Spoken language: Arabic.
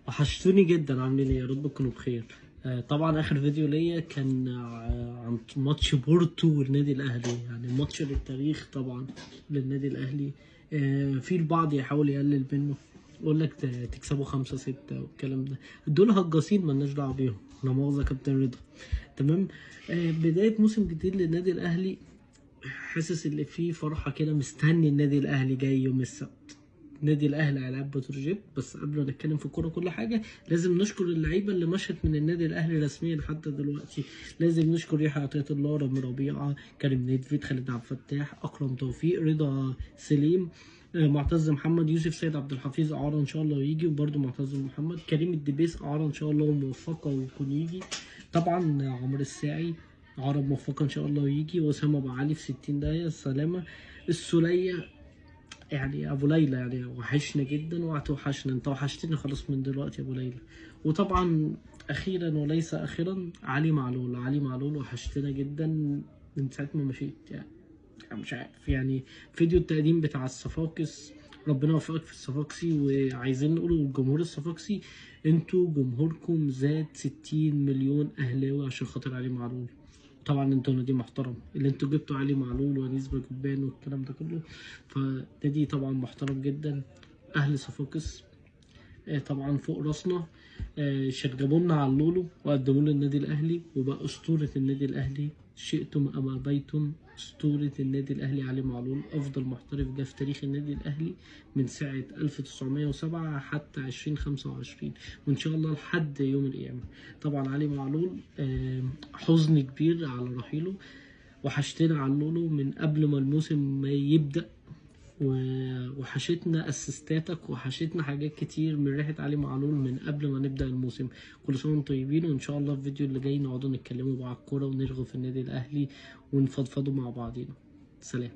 وحشتوني جدا، عاملين ايه؟ يا رب تكونوا بخير. طبعا اخر فيديو ليا كان عن ماتش بورتو والنادي الاهلي، يعني ماتش للتاريخ طبعا للنادي الاهلي. في البعض يحاول يقلل منه، يقول لك تكسبوا 5-6 والكلام ده. دول هجاصين مالناش دعوه بيهم، لا مؤاخذه كابتن رضا. تمام. بدايه موسم جديد للنادي الاهلي، حاسس ان في فرحه كده، مستني النادي الاهلي جاي يوم السبت. نادي الاهلي هيلعب بتروجيت. بس قبل ما نتكلم في الكوره كل حاجه، لازم نشكر اللعيبه اللي مشت من النادي الاهلي رسميا حتى دلوقتي. لازم نشكر يحيى عطية الله، رامي ربيعه، كريم نيدفيد، خالد عبد الفتاح، اكرم توفيق، رضا سليم، معتز محمد، يوسف سيد عبد الحفيظ اعاره ان شاء الله يجي، وبرده معتز محمد، كريم الدبيس اعاره ان شاء الله وموفقه ويكون يجي. طبعا عمرو الساعي عرب موفقه ان شاء الله ويجي، واسامه ابو علي في 60 دقيقه السلامه. السوليه، يعني ابو ليلى، يعني وحشنا جدا وهتوحشنا. انت وحشتني خلاص من دلوقتي يا ابو ليلى. وطبعا اخيرا وليس اخيرا، علي معلول. علي معلول وحشتنا جدا من ساعه ما مشيت يعني. مش عارف يعني. فيديو التقديم بتاع الصفاقس، ربنا يوفقك في الصفاقسي. وعايزين نقول للجمهور الصفاقسي، انتوا جمهوركم زاد 60 مليون اهلاوي عشان خاطر علي معلول. طبعا انتوا نادي محترم، اللي انتوا جبتوا علي معلول ونيس بجبان والكلام ده كله، فنادي طبعا محترم جدا. اهل صفاقس طبعا فوق راسنا. شجبوا لنا على اللولو وقدموا لنا النادي الاهلي، وبقى اسطوره النادي الاهلي شئتم ام ابيتم. اسطوره النادي الاهلي علي معلول افضل محترف جه في تاريخ النادي الاهلي من ساعه 1907 حتى 2025، وان شاء الله لحد يوم القيامه. طبعا علي معلول حزن كبير على رحيله. وحشتنا على اللولو من قبل ما الموسم ما يبدأ. وحشتنا اسيستاتك، وحشتنا حاجات كتير من ريحة علي معلول من قبل ما نبدأ الموسم. كل سنة وانتم طيبين، وان شاء الله في الفيديو اللي جاي نقعدوا نتكلموا بقى على الكورة ونرغوا في النادي الاهلي ونفضفضوا مع بعضينا. سلام.